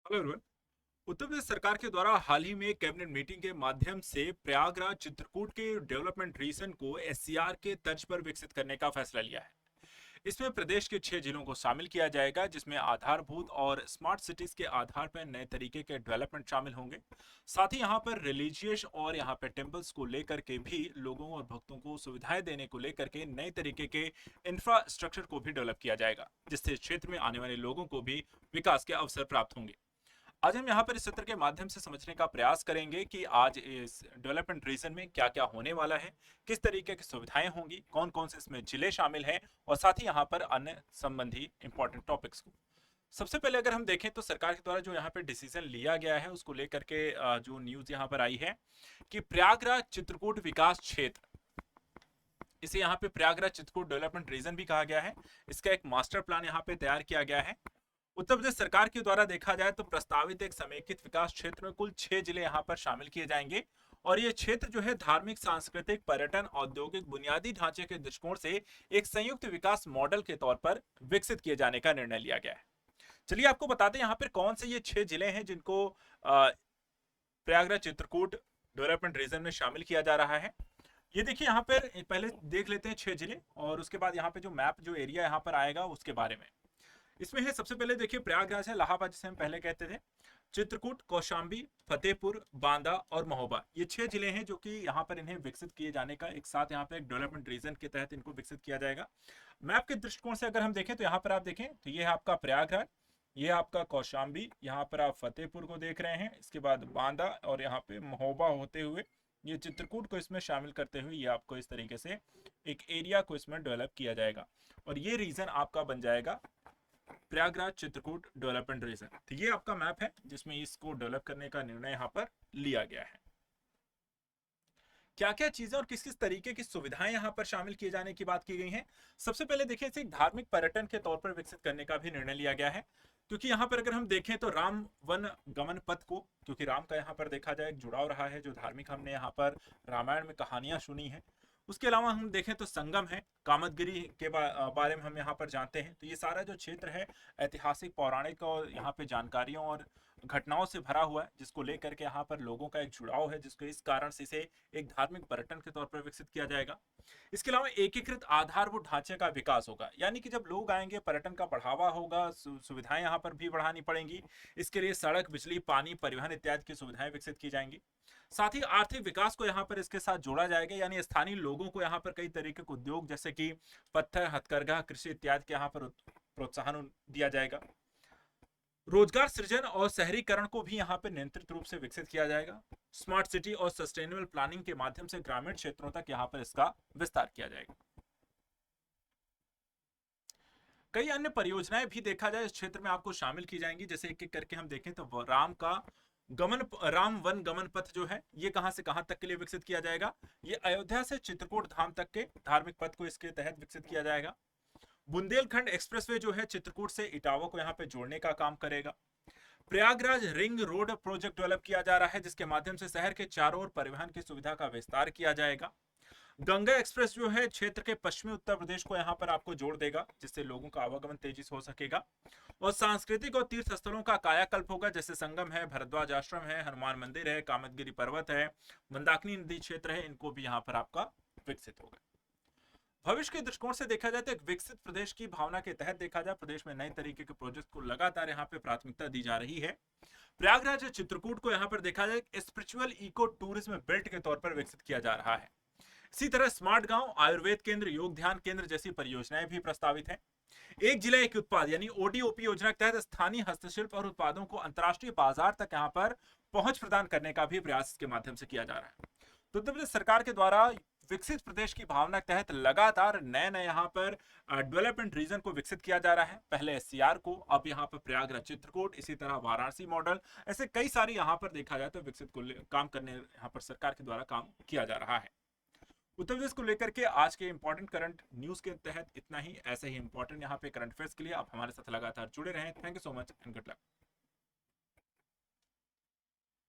Hello everyone. Uttar Pradesh सरकार के द्वारा हाल ही में कैबिनेट मीटिंग के माध्यम से प्रयागराज चित्रकूट के डेवलपमेंट रीजन को एससीआर के तर्ज पर विकसित करने का फैसला लिया है। इसमें प्रदेश के 6 जिलों को शामिल किया जाएगा, जिसमें आधारभूत और स्मार्ट सिटीज के आधार पर नए तरीके के डेवलपमेंट शामिल होंगे। साथ ही यहाँ पर रिलीजियस और यहाँ पे टेम्पल्स को लेकर के भी लोगों और भक्तों को सुविधाएं देने को लेकर के नए तरीके के इंफ्रास्ट्रक्चर को भी डेवलप किया जाएगा, जिससे इस क्षेत्र में आने वाले लोगों को भी विकास के अवसर प्राप्त होंगे। आज हम यहाँ पर इस सत्र के माध्यम से समझने का प्रयास करेंगे कि आज इस डेवलपमेंट रीजन में क्या क्या होने वाला है, किस तरीके की सुविधाएं होंगी, कौन कौन से इसमें जिले शामिल हैं और साथ ही यहाँ पर अन्य संबंधी इंपॉर्टेंट टॉपिक्स को। सबसे पहले अगर हम देखें तो सरकार के द्वारा जो यहाँ पे डिसीजन लिया गया है उसको लेकर के जो न्यूज यहाँ पर आई है कि प्रयागराज चित्रकूट विकास क्षेत्र, इसे यहाँ पे प्रयागराज चित्रकूट डेवलपमेंट रीजन भी कहा गया है। इसका एक मास्टर प्लान यहाँ पे तैयार किया गया है। उत्तर प्रदेश सरकार के द्वारा देखा जाए तो प्रस्तावित एक समेकित विकास क्षेत्र में कुल 6 जिले यहाँ पर शामिल किए जाएंगे और ये क्षेत्र जो है धार्मिक, सांस्कृतिक, पर्यटन, औद्योगिक, बुनियादी ढांचे के दृष्टिकोण से एक संयुक्त विकास मॉडल के तौर पर विकसित किए जाने का निर्णय लिया गया है। चलिए आपको बताते हैं यहाँ पर कौन से ये 6 जिले हैं जिनको प्रयागराज चित्रकूट डेवलपमेंट रीजन में शामिल किया जा रहा है। ये देखिए यहाँ पर पहले देख लेते हैं 6 जिले और उसके बाद यहाँ पे जो मैप, जो एरिया यहाँ पर आएगा उसके बारे में। इसमें है सबसे पहले देखिए प्रयागराज है, इलाहाबाद जिसे हम पहले कहते थे, चित्रकूट, कौशाम्बी, फतेहपुर, बांदा और महोबा, ये 6 जिले हैं जो कि यहाँ पर इन्हें विकसित किए जाने का एक साथ यहाँ पे एक डेवलपमेंट रीजन के तहत इनको विकसित किया जाएगा। मैप के दृष्टिकोण से अगर हम देखें तो यहाँ पर आप देखें तो ये है आपका प्रयागराज, ये आपका कौशाम्बी, यहाँ पर आप फतेहपुर को देख रहे हैं, इसके बाद बांदा और यहाँ पे महोबा होते हुए ये चित्रकूट को इसमें शामिल करते हुए ये आपको इस तरीके से एक एरिया को इसमें डेवलप किया जाएगा और ये रीजन आपका बन जाएगा प्रयागराज चित्रकूट डेवलपमेंट रीजन। तो ये आपका मैप है जिसमें इसको डेवलप करने का निर्णय यहाँ पर लिया गया है। क्या क्या चीजें और किस किस तरीके की सुविधाएं यहाँ पर शामिल किए जाने की बात की गई है। सबसे पहले देखिए इसे धार्मिक पर्यटन के तौर पर विकसित करने का भी निर्णय लिया गया है, क्योंकि यहाँ पर अगर हम देखें तो राम वन गमन पथ को, क्योंकि राम का यहाँ पर देखा जाए एक जुड़ाव रहा है, जो धार्मिक हमने यहाँ पर रामायण में कहानियां सुनी है। उसके अलावा हम देखें तो संगम है, कामतगिरी के बारे में हम यहाँ पर जानते हैं। तो ये सारा जो क्षेत्र है ऐतिहासिक, पौराणिक और यहाँ पे जानकारियों और घटनाओं से भरा हुआ है, जिसको लेकर के यहाँ पर लोगों का एक जुड़ाव है, जिसको इस कारण से इसे एक धार्मिक पर्यटन के तौर पर विकसित किया जाएगा। इसके अलावा एकीकृत आधारभूत ढांचे का विकास होगा, यानी कि जब लोग आएंगे पर्यटन का बढ़ावा होगा, सुविधाएं यहाँ पर भी बढ़ानी पड़ेंगी। इसके लिए सड़क, बिजली, पानी, परिवहन इत्यादि की सुविधाएं विकसित की जाएंगी। साथ ही आर्थिक विकास को यहाँ पर इसके साथ जोड़ा जाएगा, यानी स्थानीय लोगों को यहाँ पर कई तरीके के उद्योग जैसे कि पत्थर, हथकरघा, कृषि इत्यादि के यहाँ पर प्रोत्साहन दिया जाएगा। रोजगार सृजन और शहरीकरण को भी यहाँ पर नियंत्रित रूप से विकसित किया जाएगा। स्मार्ट सिटी और सस्टेनेबल प्लानिंग के माध्यम से ग्रामीण क्षेत्रों तक यहाँ पर इसका विस्तार किया जाएगा। कई अन्य परियोजनाएं भी देखा जाए इस क्षेत्र में आपको शामिल की जाएंगी, जैसे एक एक करके हम देखें तो राम वन गमन पथ जो है ये कहां से कहां तक के लिए विकसित किया जाएगा। ये अयोध्या से चित्रकूट धाम तक के धार्मिक पथ को इसके तहत विकसित किया जाएगा। बुंदेलखंड एक्सप्रेसवे जो है चित्रकूट से इटावा को यहाँ पे जोड़ने का काम करेगा। Prayagraj ring road project develop किया जा रहा है, जिसके माध्यम से शहर के चारों ओर परिवहन की सुविधा का विस्तार किया जाएगा। गंगा एक्सप्रेस जो है क्षेत्र के पश्चिमी उत्तर प्रदेश को यहाँ पर आपको जोड़ देगा, जिससे लोगों का आवागमन तेजी से हो सकेगा। और सांस्कृतिक और तीर्थ स्थलों का कायाकल्प होगा, जैसे संगम है, भरद्वाज आश्रम है, हनुमान मंदिर है, कामतगिरी पर्वत है, मंदाकिनी नदी क्षेत्र है, इनको भी यहाँ पर आपका विकसित होगा। भविष्य के दृष्टिकोण से देखा जाए तो एक विकसित प्रदेश की भावना के तहत देखा जाए प्रदेश में नए तरीके के प्रोजेक्ट को लगातार यहाँ पे प्राथमिकता दी जा रही है। प्रयागराज चित्रकूट को यहाँ पर देखा जाए स्पिरिचुअल इको टूरिज्म बेल्ट के तौर पर विकसित किया जा रहा है। इसी तरह स्मार्ट गांव, आयुर्वेद केंद्र, योग ध्यान केंद्र जैसी परियोजनाएं भी प्रस्तावित हैं। एक जिला एक उत्पाद यानी ओडीओपी योजना के तहत स्थानीय हस्तशिल्प और उत्पादों को अंतर्राष्ट्रीय बाजार तक यहाँ पर पहुंच प्रदान करने का भी प्रयास के माध्यम से किया जा रहा है। तो उत्तर प्रदेश सरकार के द्वारा विकसित प्रदेश की भावना के तहत लगातार नए नए यहाँ पर डेवलपमेंट रीजन को विकसित किया जा रहा है। पहले एससीआर को, अब यहाँ पर प्रयागराज चित्रकूट, इसी तरह वाराणसी मॉडल, ऐसे कई सारे यहाँ पर देखा जाए तो विकसित को काम करने यहाँ पर सरकार के द्वारा काम किया जा रहा है। उत्तर प्रदेश को लेकर के आज के इंपॉर्टेंट करंट न्यूज के तहत इतना ही। ऐसे ही इंपॉर्टेंट यहाँ पे करंट अफेयर्स के लिए आप हमारे साथ लगातार जुड़े रहें। Thank you so much and good luck.